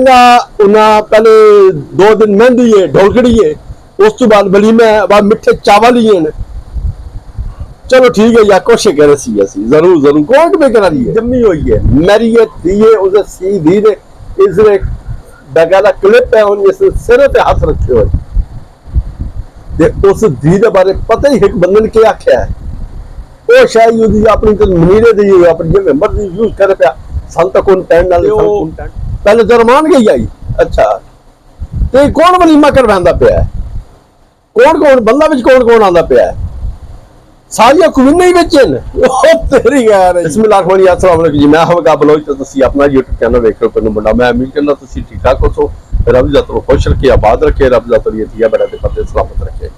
चंगा उन्हें पहले 2 दिन मेहंदी है ढोलकड़ी है उस तो बाद वलीमा बाद मिठे चावल ही हैं। चलो ठीक है या कोशिश करे सी ऐसी जरूर जरूर कोट में करा दी है जम्मी हुई है मेरी ये थी है उसे सी दी ने इसने बकायदा क्लिप है उन इस सिर पे हाथ रखे हुए ते उस धी दे बारे पता ही एक बंदे ने क्या आख्या है वो शायद यूदी अपनी तो मनीरे दी अपनी जिम्मे मर्जी यूज करे पे संत कंटेंट वाले पहले जरमान गई आई अच्छा ते कौन वलीमा करवांदा पिया है कौन कौन बंदा विच कौन कौन आंदा पिया है सारिया कमीने ही विच हैं तेरी यार बिस्मिल्लाह अस्सलाम वालेकुम जी मैं हवगा बलोच तो तुसी अपना YouTube चैनल देख रहे हो पिंड मुंडा मैं उम्मीद करना तुसी ठीक ठाक हो रब दा तो खुश रखे आबाद रखे रब दा तो ये दिया बड़ा ते पते सलामत रखे।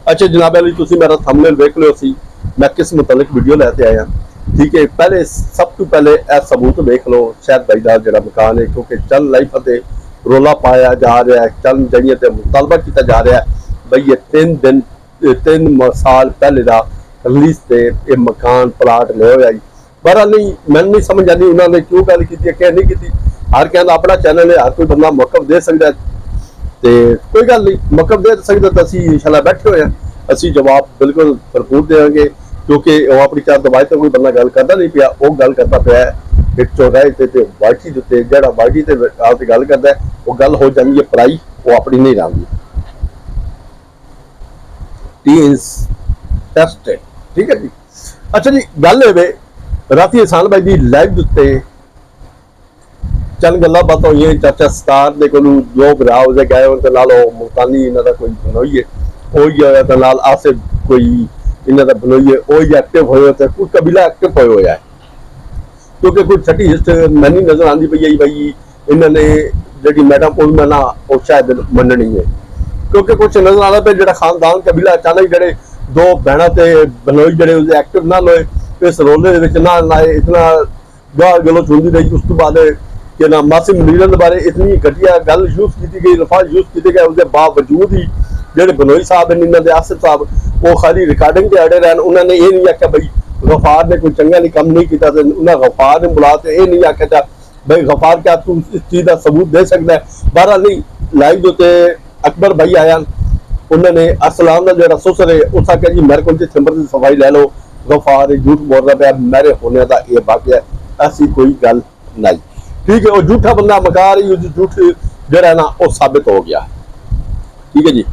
अच्छा जनाब अली तुसी मेरा थंबनेल देख लियो सी मैं किस मुतल्लिक वीडियो लेते आया ठीक है पहले सब तो पहले ए सबूत देख लो शायद भाई दा जेड़ा मकान है क्योंकि चल लाइफ ते रोला पाया जा रहा है चल जड़ियां ते मुतालबा किया जा रहा है भाई ये 3 साल पहले दा रिलीज से ये मकान प्लाट ले हो बहरहाल नहीं मैंने नहीं समझ आती उन्होंने क्यों गल की क्या नहीं की हर कहना अपना चैनल है हर कोई बंदा मौकफ दे सकता है तो कोई गल नहीं मौकफ दे सकता तो असी इंशाल्लाह बैठे हुए हैं असी जवाब बिल्कुल भरपूर देंगे क्योंकि वो अपनी चार दवाई तो कोई बंदा गल करता नहीं पिया वो गल करता पाया है एक चौराहे से वाइटी के जरा वाइटी से आप गल करता है वो गल हो जाती है पराई वो अपनी नहीं रही ठीक है जी। अच्छा जी गल है राती एहसान भाई की लाइव उत्ते चंद गल्लां बातां होईयां चाचा सतार दे कोलों जो भरा उसदे गए उनके नाल मुल्तानी इन्हां दा कोई बनोई है ओही होया ते नाल आसिफ कोई इन्हां दा बनोई है ओही एक्टिव होया ते कोई कबीला एक्टिव होया है क्योंकि कोई छठी हिस्ट मैनू नजर आंदी पई है भाई इन्हां ने जिहड़ी मैडम उन्हां ना ओ शायद मननी है क्योंकि कुछ नजर आंदा पे जिहड़ा खानदान कबीला अचानक जिहड़े 2 बहना ते बनोई जिहड़े उसदे एक्टिव ना लोए इस रोले दे विच ना लाए इतना गाल गलोच हुंदी रही उस तो बाद कि ना मासी मुनीरन बारे इतनी घटिया गल यूज की गई लफाज यूज किए गए उसके बावजूद ही जो बनोई साहब हैं इन्होंने आसिफ साहब वो खाली रिकॉर्डिंग के अड़े रहन उन्होंने ये नहीं आख्या भाई गफार ने कोई चंगा नहीं कम नहीं किया उन्हें गफार ने बुला के ये नहीं आख्या भाई गफार क्या तू इस चीज़ का सबूत दे सकता है बहरहाल नहीं लाइव जो अकबर भाई आया उन्होंने असलाम का जो सुसर है उस आख्या जी मेरे को चंबर की सफाई ले लो गफार झूठ बोल रहा पाया मेरे होने का ये वाकया ऐसी कोई गल नहीं ठीक है वो झूठा बंदा मकार ही झूठ जरा ना वो साबित हो गया ठीक है जी।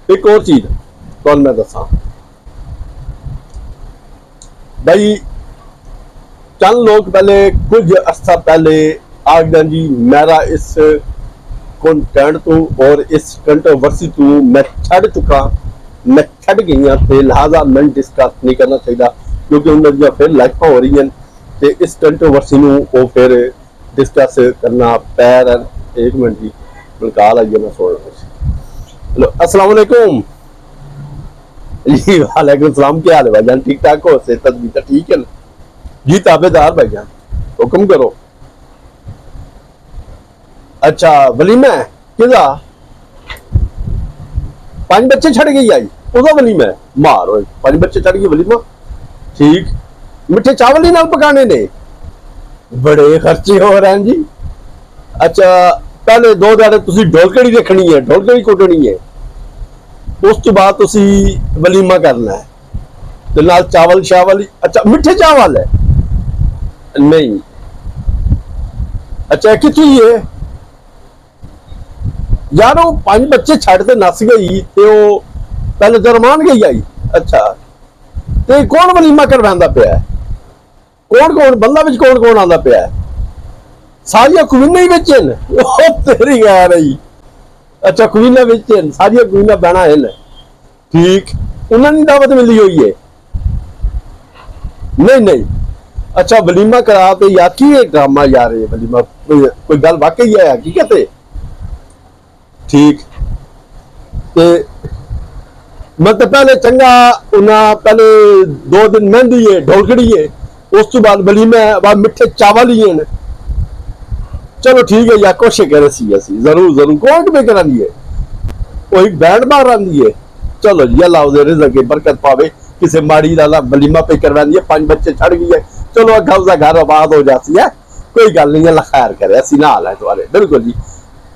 एक और चीज तो मैं दसा भाई चंद लोग पहले कुछ अर्सा पहले आखदा जी मेरा इस कंटेंट तो और इस कंट्रोवर्सी तो मैं छड़ चुका मैं छड़ गई हाँ लिहाजा मैं डिस्कस नहीं करना चाहिए क्योंकि उन्होंने फिर लाइफ हो रही हैं तो इस कंट्रोवर्सी को फिर डिस्कस करना पैर एक मिनट जी निकाल आइए मैं सोच हेलो अस्सलाम वालेकुम जी वालेकुम सलाम क्या हाल है भाईजान ठीक ठाक हो सेहत भी तो ठीक है जी ताबेदार भाईजान हुक्म करो। अच्छा वलीमा है किदा 5 बच्चे छड़ गई आई उदा वलीमा है मार होए 5 बच्चे छड़ गई वलीमा ठीक मिठे चावल ही नाल पकाने ने बड़े खर्चे हो रहे हैं जी। अच्छा पहले 2 दिन तुसी ढोलकड़ी रखनी है ढोलकड़ी कुटनी है उस तो बाद तुसी वलीमा करना है तो नाल चावल शावल अच्छा मिठे चावल है नहीं अच्छा कितनी है यार वो 5 बच्चे छड़ते नस गई तो पहले जरमान गई आई अच्छा तो कौन वलीमा करवांदा पिया है कौन कौन बंदा विच कौन कौन आंदा पिया है सारिया कमीने ही विच हैं तेरी यार रही अच्छा कमीना विच हैं सारिया कमीना बहना हैं ठीक उन्होंने दावत मिली हुई है नहीं नहीं अच्छा वलीमा करा तो यार की ड्रामा यार ये वलीमा कोई गल वाकई है हकीकत है ठीक ते मैं तो पहले चंगा उन्हें पहले 2 दिन मेहंदी है ढोलकड़ी है उस तो बाद वलीमा बाद मिठे चावल ही हैं चलो ठीक है या कोशिश करे सी ऐसी जरूर जरूर कोट में करा दी है कोई बैंड मार आंदी है चलो जी अल्लाह उसे रिज़्क़ की बरकत पावे किसी माड़ी वाला वलीमा पे करवा दिए 5 बच्चे छड़ गई है चलो घर आबाद हो जाती है कोई गल नहीं, अल्लाह खैर करे, असी ना हाल है तुम्हारे बिल्कुल जी।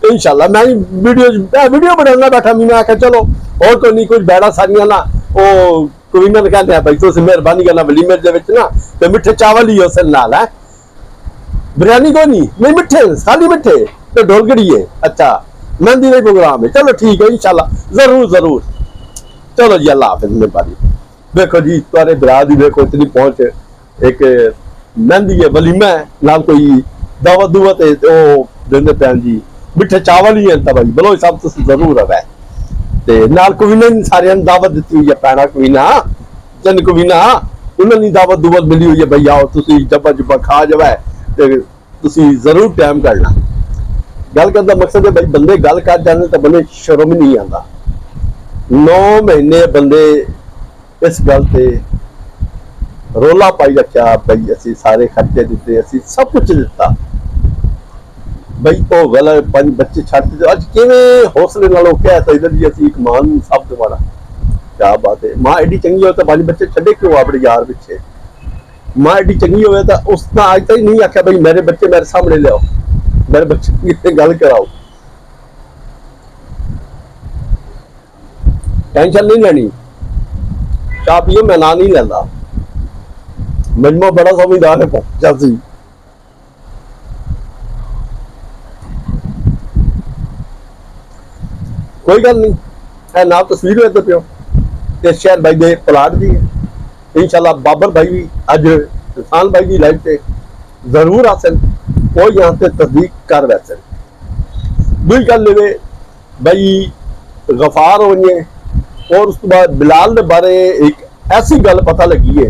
इंशाल्लाह मैं वीडियो बनाना बैठा, मैं आख्या चलो और कोई नहीं, कुछ बैड़ा सारियां ना वो कवीना ने कहते हैं भाई तुम मेहरबानी करना वलीमे दे विच ना ते मिठे चावल ही उस नाल है, बिरयानी को नहीं मिठे खाली मिठे तो ढोलगड़ी है। अच्छा मेहंदी का प्रोग्राम है, चलो ठीक है इंशाल्लाह जरूर जरूर। चलो जी अल्लाह हाफिज, मेहरबानी। देखो जी तुम्हारे बिरा दी देखो इतनी पहुंच, एक मेहंदी है वलीमा है नाल कोई दावत दुवत है ओ देंदे पैन जी, मिठे चावल ही हैं भाई बलो सब तो जरूर है ते नाल कवीना सारे दावत दी हुई है, पैना कवीना चंद कवीना उन्होंने दावत दुवत मिली हुई है भाई आओ तुसी जब्बा जुब्बा खा जावे ते तुसी जरूर टाइम करना। गल करने का मकसद है भाई बंदे गल कर जाने तो बंदे शर्म नहीं आता। 9 महीने बंदे इस गल से रोला पाई रखा भाई असी सारे खर्चे दिते, असी सब कुछ दिता भाई तो गल 5 बच्चे छड़ दिते। अज किवें हौसले नाल कह सकदे जी असी एक मां सब दोबारा, क्या बात है। मां एडी चंगी हो तो 5 बच्चे छड़े क्यों अपने यार पिछे, मां एडी चंगी हो तो उसने अज तक नहीं आख्या भाई मेरे बच्चे मेरे सामने लियाओ, मेरे बच्चे की गल कराओ। टेंशन नहीं लेनी, चाह पियो मैं ना नहीं लेंदा, मजमा बड़ा समझदार है पहुंचा सी। कोई गल नहीं है ना, तस्वीर लेते पियो इस शहर भाई दे प्लाट दी है इंशाल्लाह। बाबर भाई भी अज किसान भाई की लाइफ से जरूर आसन वो यहाँ से तस्दीक कर वैसे दुई गल ले भाई गफार होइए। और उस बाद बिलाल के बारे एक ऐसी गल पता लगी है,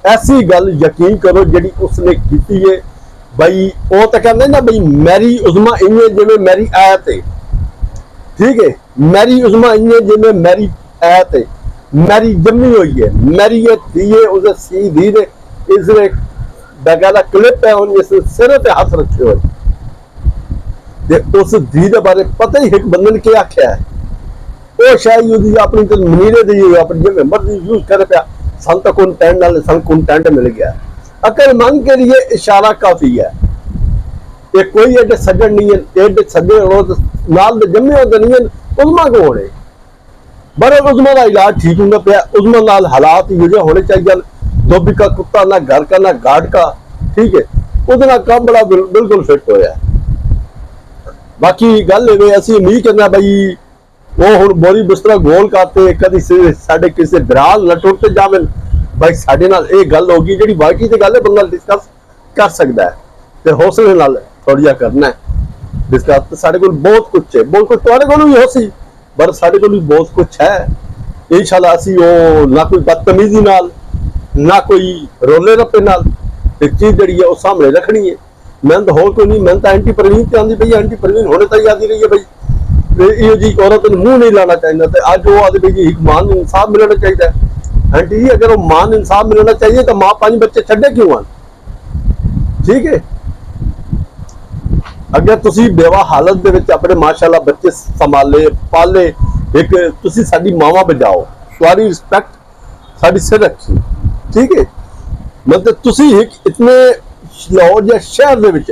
ऐसी गल यकीन करो जी उसने की है भाई। वो तो कहते ना भाई मैरी उजमा इवें जिमें मैरी आयत है, ठीक है मैरी उजमा इवें जिमें मैरी आयत है। मैरी जमी हुई है, मैरी ये थी है उसे सी दी ने इसने बकायदा क्लिप है उन सिर पे हाथ रखे हुए। उस धी के बारे पता ही एक बंदे ने क्या आख्या है, वो शायद अपनी तो मनीरे दी अपनी जिम्मे मर्जी यूज कर पाया, सन तो कंटेंट नाल सन कंटेंट मिल गया। अक्लमंद के लिए इशारा काफी है, ये कोई एडे सज्जन नहीं है, एडे सज्जन नाल जम्मे होते नहीं है। उजमा को होने बड़े उजमा का इलाज ठीक होगा पाया, उजमा नाल हालात ये होने चाहिए। धोबी का कुत्ता ना घर का ना गार्ड का, ठीक है उसका काम बड़ा बिल्कुल फिट होया। बाकी गल असी उम्मीद करना भाई वो हुण बोरी बिस्तरा गोल करते कदी साडे किसी बिराल न टुट जावे भाई साडे नाल ये गल होगी जिहड़ी बाकी ते गल है बंदा डिस्कस कर सकता है ते हौसले नाल थोड़ा करना है डिस्कस। तो साडे कोल बहुत कुछ है, बहुत कुछ तुहाडे कोल भी हो सी पर साडे कोल भी बहुत कुछ है। इंशाल्लाह असी वो ना कोई बदतमीजी नाल ना कोई रोले रप्पे नाल एक चीज जिहड़ी है वो सामने रखनी है। मैं तो होर कोई नहीं, मैं तो एंटी परवीन ते आंदी पई, एंटी परवीन होने तक आती रही है भाई ये जी औरत मुंह नहीं लाना चाहिए। तो अज वो आदि भाई एक मां इंसाफ मिलना चाहिए। आंटी जी अगर वो मां इंसाफ मिलना चाहिए तो मां 5 बच्चे छड़े क्यों आन, ठीक है। अगर तुसी बेवा हालत दे विच अपने माशाअल्लाह बच्चे संभाले पाले, एक तुसी साडी मावा बजाओ, सारी रिस्पेक्ट साडी सिर रखी, ठीक है। मतलब तुसी एक इतने लाहौर या शहर दे विच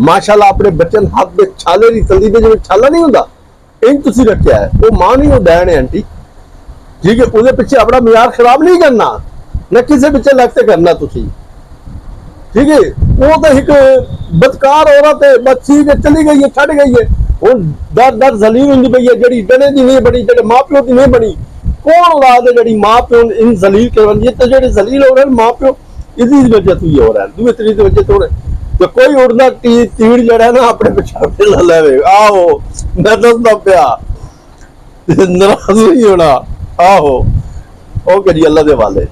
माशाअल्लाह अपने बच्चे हाथ दे छाले दी तली दे जिवें छाला नहीं हुंदा इन तुसी रखिया है। वो मां नहीं वो डैन है आंटी, ठीक है। उसके पीछे अपना मियार खराब नहीं करना, न किसी पीछे लगते करना तुसी, ठीक है। वो तो एक बदकार औरत है, बच्ची के चली गई है छड़ गई है, वो दर दर जलील हुंदी पई है जिहड़ी डने दी नहीं बनी, जिहड़े मां प्यो दी नहीं बनी। कौन औलाद है जिहड़ी मां प्यो इन जलील करन, ये तो जिहड़े जलील हो रहे हैं मां प्यो इसी वजह से ही हो रहा है, दूसरी तरीके वजह से हो रहा है। तो कोई उड़ना तीड़ जड़ा है ना अपने पिछाड़े ला ले, आओ मैं दसदा पिया नाराज नहीं होना, आओ ओके जी अल्लाह दे वाले।